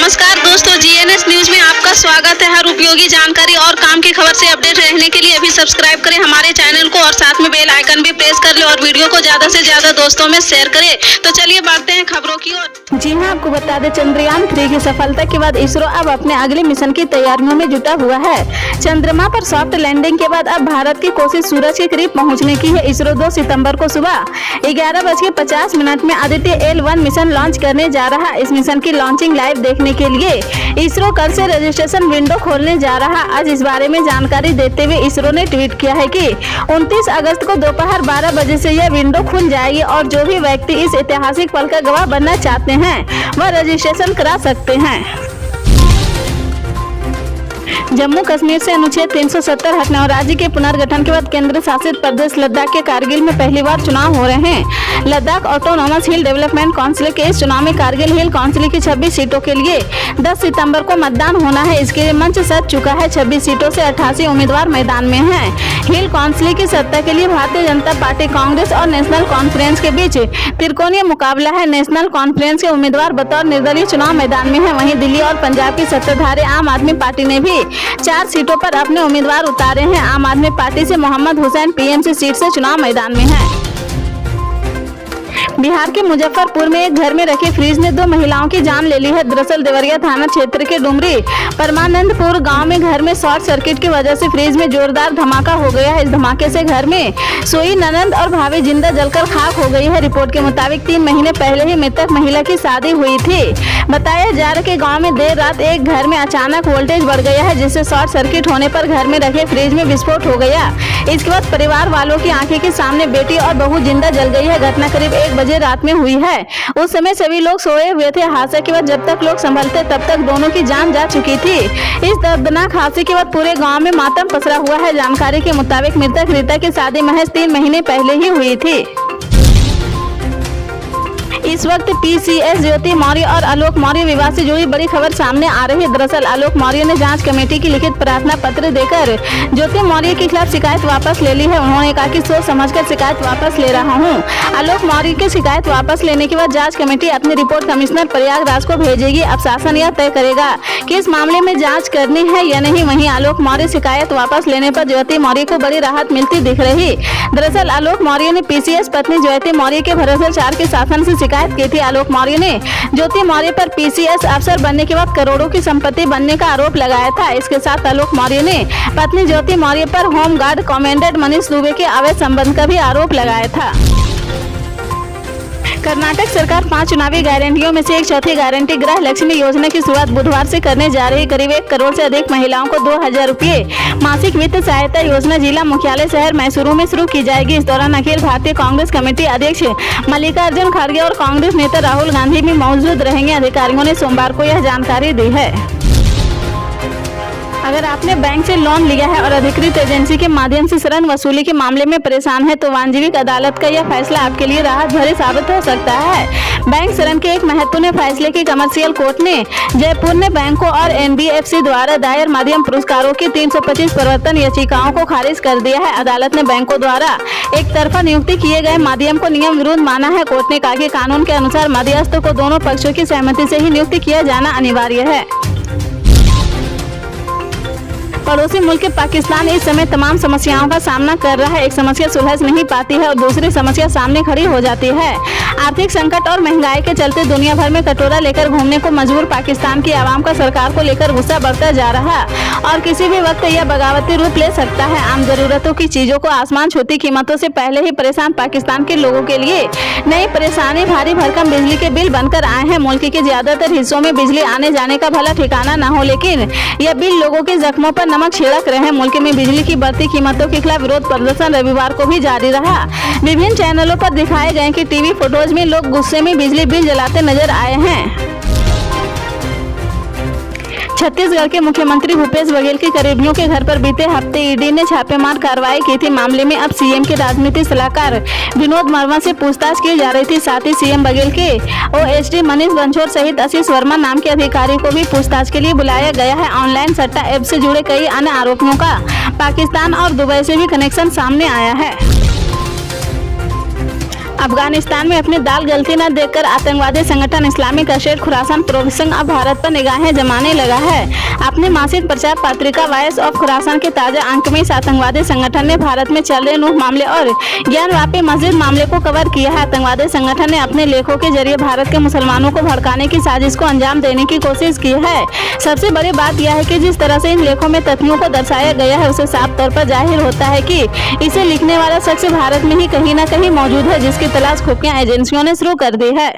नमस्कार दोस्तों, GNS news में आपका स्वागत है। हर उपयोगी जानकारी और काम की खबर से अपडेट रहने के लिए अभी सब्सक्राइब करें हमारे चैनल को और साथ में बेल आइकन भी प्रेस कर ले और वीडियो को ज्यादा से ज्यादा दोस्तों में शेयर करें। तो चलिए बढ़ते हैं खबरों की ओर। जी हां, आपको बता दें, चंद्रयान 3 की सफलता के बाद इसरो अब अपने अगले मिशन की तैयारियों में जुटा हुआ है। चंद्रमा पर सॉफ्ट लैंडिंग के बाद अब भारत की कोशिश सूरज के करीब पहुंचने की है। इसरो 2 सितंबर को सुबह 11:50 में आदित्य L1 मिशन लॉन्च करने जा रहा है। इस मिशन की लॉन्चिंग लाइव देखने के लिए इसरो कल से रजिस्ट्रेशन विंडो खोलने जा रहा है। आज इस बारे में जानकारी देते हुए इसरो ने ट्वीट किया है कि 29 अगस्त को दोपहर 12 बजे से यह विंडो खुल जाएगी और जो भी व्यक्ति इस ऐतिहासिक पल का गवाह बनना चाहते हैं वह रजिस्ट्रेशन करा सकते हैं। जम्मू कश्मीर से अनुच्छेद 370 हटने और राज्य के पुनर्गठन के बाद केंद्र शासित प्रदेश लद्दाख के कारगिल में पहली बार चुनाव हो रहे हैं। लद्दाख ऑटोनॉमस हिल डेवलपमेंट काउंसिल के इस चुनाव में कारगिल हिल काउंसिल की 26 सीटों के लिए 10 सितंबर को मतदान होना है। इसके लिए मंच सज चुका है। 26 सीटों से 88 उम्मीदवार मैदान में हैं। हिल काउंसिल की सत्ता के लिए भारतीय जनता पार्टी, कांग्रेस और नेशनल कॉन्फ्रेंस के बीच त्रिकोणीय मुकाबला है। नेशनल कॉन्फ्रेंस के उम्मीदवार बतौर निर्दलीय चुनाव मैदान में है। वहीं दिल्ली और पंजाब की सत्ताधारी आम आदमी पार्टी ने भी 4 सीटों पर अपने उम्मीदवार उतारे हैं। आम आदमी पार्टी से मोहम्मद हुसैन पीएमसी सीट से चुनाव मैदान में है। बिहार के मुजफ्फरपुर में एक घर में रखे फ्रिज ने 2 महिलाओं की जान ले ली है। दरअसल देवरिया थाना क्षेत्र के डुमरी परमानंदपुर गांव में घर में शॉर्ट सर्किट की वजह से फ्रिज में जोरदार धमाका हो गया है। इस धमाके से घर में सोई ननंद और भाभी जिंदा जलकर खाक हो गई है। रिपोर्ट के मुताबिक 3 महीने पहले ही मृतक महिला की शादी हुई थी। बताया जा रहा है कि गाँव में देर रात एक घर में अचानक वोल्टेज बढ़ गया है, जिससे शॉर्ट सर्किट होने पर घर में रखे फ्रिज में विस्फोट हो गया। इसके बाद परिवार वालों की आंखें के सामने बेटी और बहू जिंदा जल गई है। घटना करीब 1 बजे रात में हुई है। उस समय सभी लोग सोए हुए थे। हादसे के बाद जब तक लोग संभलते तब तक दोनों की जान जा चुकी थी। इस दर्दनाक हादसे के बाद पूरे गांव में मातम पसरा हुआ है। जानकारी के मुताबिक मृतक रीता की शादी महज 3 महीने पहले ही हुई थी। इस वक्त पीसीएस ज्योति मौर्य और आलोक मौर्य विवाद से जुड़ी बड़ी खबर सामने आ रही है। दरअसल आलोक मौर्य ने जांच कमेटी की लिखित प्रार्थना पत्र देकर ज्योति मौर्य के खिलाफ शिकायत वापस ले ली है। उन्होंने कहा कि सोच समझकर शिकायत वापस ले रहा हूं। आलोक मौर्य की शिकायत वापस लेने के बाद जांच कमेटी अपनी रिपोर्ट कमिश्नर प्रयागराज को भेजेगी। अब शासन यह तय करेगा कि इस मामले में जाँच करनी है या नहीं। वहीं आलोक मौर्य शिकायत वापस लेने पर ज्योति मौर्य को बड़ी राहत मिलती दिख रही। दरअसल आलोक मौर्य ने पीसीएस पत्नी ज्योति मौर्य के भ्रष्टाचार के शासन से शिकायत की थी। आलोक मौर्य ने ज्योति मौर्य पर पीसीएस अफसर बनने के बाद करोड़ों की संपत्ति बनने का आरोप लगाया था। इसके साथ आलोक मौर्य ने पत्नी ज्योति मौर्य पर home guard commandant Manish Dubey के अवैध संबंध का भी आरोप लगाया था। कर्नाटक सरकार 5 चुनावी गारंटियों में से एक चौथी गारंटी गृह लक्ष्मी योजना की शुरुआत बुधवार से करने जा रही। करीब 1 करोड़ से अधिक महिलाओं को 2000 रुपये मासिक वित्त सहायता योजना जिला मुख्यालय शहर मैसूरू में शुरू की जाएगी। इस दौरान अखिल भारतीय कांग्रेस कमेटी अध्यक्ष मल्लिकार्जुन खड़गे और कांग्रेस नेता राहुल गांधी भी मौजूद रहेंगे। अधिकारियों ने सोमवार को यह जानकारी दी है। अगर आपने बैंक से लोन लिया है और अधिकृत एजेंसी के माध्यम से ऋण वसूली के मामले में परेशान है तो वाणिज्यिक अदालत का यह फैसला आपके लिए राहत भरे साबित हो सकता है। बैंक ऋण के एक महत्वपूर्ण फैसले की कमर्शियल कोर्ट ने जयपुर ने बैंकों और एनबीएफसी द्वारा दायर मध्यम पुरस्कारों की 325 प्रवर्तन याचिकाओं को खारिज कर दिया है। अदालत ने बैंकों द्वारा एक तरफा नियुक्ति किए गए माध्यम को नियम विरुद्ध माना है। कोर्ट ने कहा कि कानून के अनुसार मध्यस्थ को दोनों पक्षों की सहमति से ही नियुक्ति किया जाना अनिवार्य है। पड़ोसी मुल्क पाकिस्तान इस समय तमाम समस्याओं का सामना कर रहा है। एक समस्या सुलझ नहीं पाती है और दूसरी समस्या सामने खड़ी हो जाती है। आर्थिक संकट और महंगाई के चलते दुनिया भर में कटोरा लेकर घूमने को मजबूर पाकिस्तान की आवाम का सरकार को लेकर गुस्सा बढ़ता जा रहा है और किसी भी वक्त यह बगावती रूप ले सकता है। आम जरूरतों की चीजों को आसमान छूती कीमतों से पहले ही परेशान पाकिस्तान के लोगों के लिए नई परेशानी भारी भरकम बिजली के बिल बनकर आए हैं। मुल्क के ज्यादातर हिस्सों में बिजली आने जाने का भला ठिकाना न हो, लेकिन यह बिल लोगों के जख्मों पर नमक छिड़क रहे हैं। मुल्क में बिजली की बढ़ती कीमतों के खिलाफ विरोध प्रदर्शन रविवार को भी जारी रहा। विभिन्न चैनलों पर दिखाए गए कि टीवी फुटेज में लोग गुस्से में बिजली बिल जलाते नजर आए हैं। छत्तीसगढ़ के मुख्यमंत्री भूपेश बघेल के करीबियों के घर पर बीते हफ्ते ईडी ने छापेमार कार्रवाई की थी। मामले में अब सीएम के राजनीतिक सलाहकार विनोद वर्मा से पूछताछ की जा रही थी। साथ ही सीएम बघेल के ओएसडी मनीष बंछोर सहित आशीष वर्मा नाम के अधिकारी को भी पूछताछ के लिए बुलाया गया है। ऑनलाइन सट्टा ऐप से जुड़े कई अन्य आरोपियों का पाकिस्तान और दुबई से भी कनेक्शन सामने आया है। अफगानिस्तान में अपनी दाल गलती न देखकर आतंकवादी संगठन इस्लामिक स्टेट खुरासान प्रोविंस अब भारत पर निगाहें जमाने लगा है। अपने मासिक प्रचार पत्रिका वॉइस ऑफ खुरासान के ताजा अंक में इस आतंकवादी संगठन ने भारत में चल रहे नूह मामले और ज्ञानवापी मस्जिद मामले को कवर किया है। आतंकवादी संगठन ने अपने लेखों के जरिए भारत के मुसलमानों को भड़काने की साजिश को अंजाम देने की कोशिश की है। सबसे बड़ी बात यह है कि जिस तरह से इन लेखों में तथ्यों को दर्शाया गया है उसे साफ तौर पर जाहिर होता है कि इसे लिखने वाला शख्स भारत में ही कहीं न कहीं मौजूद है, जिसकी तलाश खुफिया एजेंसियों ने शुरू कर दी है।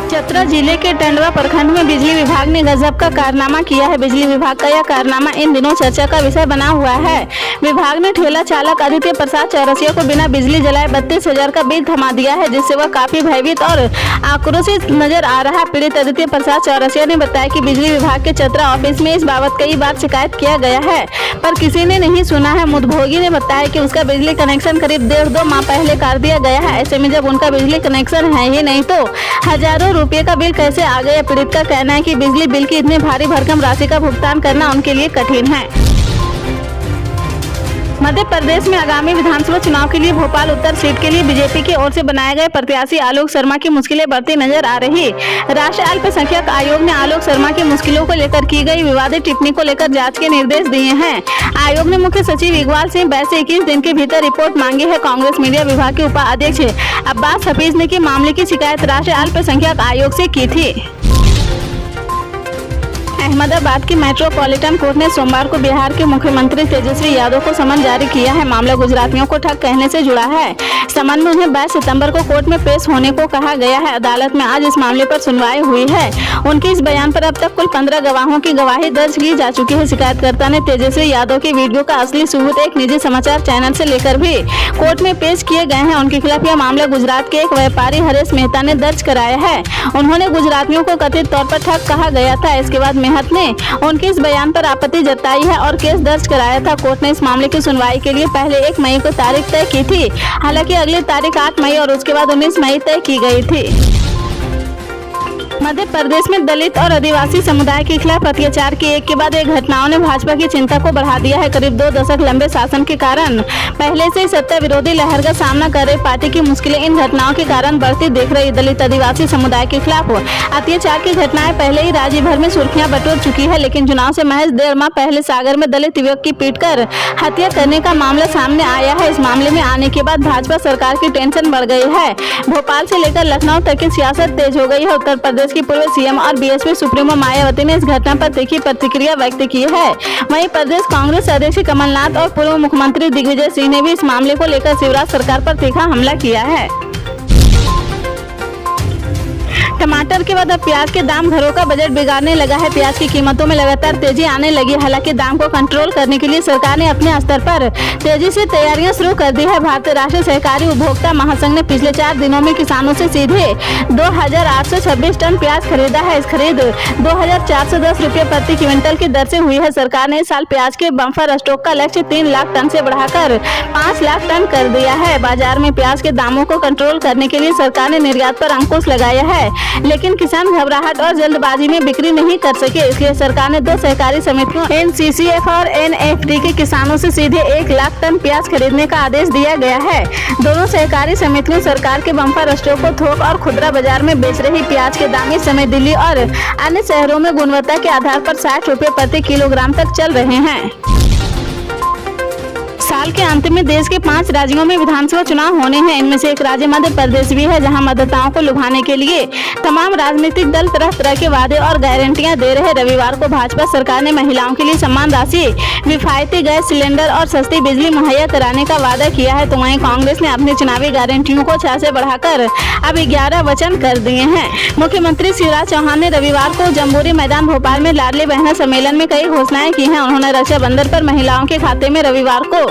चतरा जिले के टंडवा प्रखंड में बिजली विभाग ने गजब का कारनामा किया है। बिजली विभाग का यह कारनामा इन दिनों चर्चा का विषय बना हुआ है। विभाग ने ठेला चालक आदित्य प्रसाद चौरसिया को बिना बिजली जलाए 32,000 का बिल थमा दिया है, जिससे वह काफी भयभीत और आक्रोशित नजर आ रहा है। पीड़ित आदित्य प्रसाद चौरसिया ने बताया कि बिजली विभाग के चतरा ऑफिस में इस बाबत कई बार शिकायत किया गया है, पर किसी ने नहीं सुना है। मुदभोगी ने बताया कि उसका बिजली कनेक्शन करीब 1.5-2 माह पहले काट दिया गया है। ऐसे में जब उनका बिजली कनेक्शन है ही नहीं तो हजारों रुपए का बिल कैसे आ गया। पीड़ित का कहना है कि बिजली बिल की इतनी भारी भरकम राशि का भुगतान करना उनके लिए कठिन है। मध्य प्रदेश में आगामी विधानसभा चुनाव के लिए भोपाल उत्तर सीट के लिए बीजेपी की ओर से बनाए गए प्रत्याशी आलोक शर्मा की मुश्किलें बढ़ती नजर आ रही। राष्ट्रीय अल्पसंख्यक आयोग ने आलोक शर्मा की मुश्किलों को लेकर की गई विवादित टिप्पणी को लेकर जांच के निर्देश दिए हैं। आयोग ने मुख्य सचिव इकबाल सिंह बैस से 21 दिन के भीतर रिपोर्ट मांगी है। कांग्रेस मीडिया विभाग के उपाध्यक्ष अब्बास हफीज ने की मामले की शिकायत राष्ट्रीय अल्पसंख्यक आयोग से की थी। अहमदाबाद की मेट्रोपॉलिटन कोर्ट ने सोमवार को बिहार के मुख्यमंत्री तेजस्वी यादव को समन जारी किया है। मामला गुजरातियों को ठग कहने से जुड़ा है। समन में उन्हें 22 सितंबर को कोर्ट में पेश होने को कहा गया है। अदालत में आज इस मामले पर सुनवाई हुई है। उनके इस बयान पर अब तक कुल 15 गवाहों की गवाही दर्ज की जा चुकी है। शिकायतकर्ता ने तेजस्वी यादव की वीडियो का असली सबूत एक निजी समाचार चैनल से लेकर भी कोर्ट में पेश किए गए हैं। उनके खिलाफ यह मामला गुजरात के एक व्यापारी हरेश मेहता ने दर्ज कराया है। उन्होंने गुजरातियों को कथित तौर पर ठग कहा गया था। इसके बाद मेहता ने उनके इस बयान पर आपत्ति जताई है और केस दर्ज कराया था। कोर्ट ने इस मामले की सुनवाई के लिए पहले 1 मई को तारीख तय की थी। हालांकि अगली तारीख 8 मई और उसके बाद 19 मई तय की गई थी। मध्य प्रदेश में दलित और आदिवासी समुदाय के खिलाफ अत्याचार की एक के बाद एक घटनाओं ने भाजपा की चिंता को बढ़ा दिया है। करीब 2 दशक लंबे शासन के कारण पहले से ही सत्ता विरोधी लहर का सामना कर रही पार्टी की मुश्किलें इन घटनाओं के कारण बढ़ती दिख रही। दलित आदिवासी समुदाय के खिलाफ अत्याचार की घटनाएं पहले ही राज्य भर में सुर्खियां बटोर चुकी है, लेकिन चुनाव से महज 1.5 माह पहले सागर में दलित युवक की पीटकर हत्या करने का मामला सामने आया है। इस मामले में आने के बाद भाजपा सरकार की टेंशन बढ़ गई है। भोपाल से लेकर लखनऊ तक की सियासत तेज हो गई है। उत्तर प्रदेश की पूर्व सीएम और बीएसपी सुप्रीमो मायावती ने इस घटना पर तीखी प्रतिक्रिया व्यक्त की है। वहीं प्रदेश कांग्रेस अध्यक्ष कमलनाथ और पूर्व मुख्यमंत्री दिग्विजय सिंह ने भी इस मामले को लेकर शिवराज सरकार पर तीखा हमला किया है। टमाटर के बाद अब प्याज के दाम घरों का बजट बिगाड़ने लगा है। प्याज की कीमतों में लगातार तेजी आने लगी। हालांकि दाम को कंट्रोल करने के लिए सरकार ने अपने स्तर पर तेजी से तैयारियां शुरू कर दी है। भारतीय राष्ट्रीय सहकारी उपभोक्ता महासंघ ने पिछले 4 दिनों में किसानों से सीधे 2,826 टन प्याज खरीदा है। इस खरीद 2,410 रुपये प्रति क्विंटल की दर से हुई है। सरकार ने इस साल प्याज के बम्पर स्टॉक का लक्ष्य 3 लाख टन से बढ़ाकर 5 लाख टन कर दिया है। बाजार में प्याज के दामों को कंट्रोल करने के लिए सरकार ने निर्यात पर अंकुश लगाया है, लेकिन किसान घबराहट और जल्दबाजी में बिक्री नहीं कर सके। इसलिए सरकार ने 2 सहकारी समितियों NCCF और NFD के किसानों से सीधे 1 लाख टन प्याज खरीदने का आदेश दिया गया है। दोनों सहकारी समितियों सरकार के बम्पर स्टॉक को थोक और खुदरा बाजार में बेच रही प्याज के दाम इस समय दिल्ली और अन्य शहरों में गुणवत्ता के आधार पर 60 रुपये प्रति किलोग्राम तक चल रहे हैं। साल के अंत में देश के 5 राज्यों में विधानसभा चुनाव होने हैं। इनमें से एक राज्य मध्य प्रदेश भी है, जहां मतदाताओं को लुभाने के लिए तमाम राजनीतिक दल तरह तरह के वादे और गारंटियां दे रहे। रविवार को भाजपा सरकार ने महिलाओं के लिए सम्मान राशि, किफायती गैस सिलेंडर और सस्ती बिजली मुहैया कराने का वादा किया है। तो वहीं कांग्रेस ने अपनी चुनावी गारंटियों को 6 से बढ़ाकर अब 11 वचन कर दिए हैं। मुख्यमंत्री शिवराज चौहान ने रविवार को जम्बूरी मैदान भोपाल में लाडली बहना सम्मेलन में कई घोषणाएं की हैं। उन्होंने रक्षाबंधन पर महिलाओं के खाते में रविवार को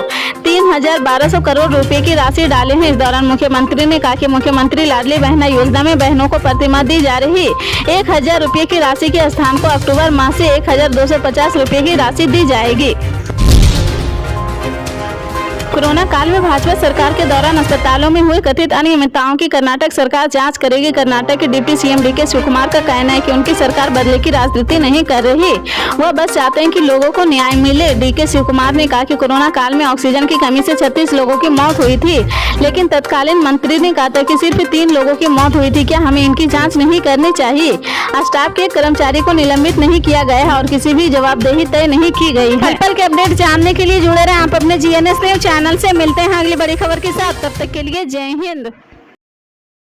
3,1200 करोड़ रुपए की राशि डाले हैं। इस दौरान मुख्यमंत्री ने कहा कि मुख्यमंत्री लाडली बहना योजना में बहनों को प्रतिमाह दी जा रही 1,000 रुपए की राशि के स्थान को अक्टूबर माह से 1,250 रुपए की राशि दी जाएगी। कोरोना काल में भाजपा सरकार के दौरान अस्पतालों में हुए कथित अनियमितताओं की कर्नाटक सरकार जांच करेगी। कर्नाटक के डिप्टी सीएम डीके शिवकुमार का कहना है कि उनकी सरकार बदले की राजनीति नहीं कर रही, वह बस चाहते हैं कि लोगों को न्याय मिले। डीके शिवकुमार ने कहा कि कोरोना काल में ऑक्सीजन की कमी से 36 लोगों की मौत हुई थी, लेकिन तत्कालीन मंत्री ने कहा था कि सिर्फ 3 लोगों की मौत हुई थी। क्या हमें इनकी जाँच नहीं करनी चाहिए? स्टाफ के एक कर्मचारी को निलंबित नहीं किया गया है और किसी भी जवाबदेही तय नहीं की गई है। पल के अपडेट जानने के लिए जुड़े रहे आप अपने जीएनएस न्यूज चैनल से। मिलते हैं अगली बड़ी खबर के साथ, तब तक के लिए जय हिंद।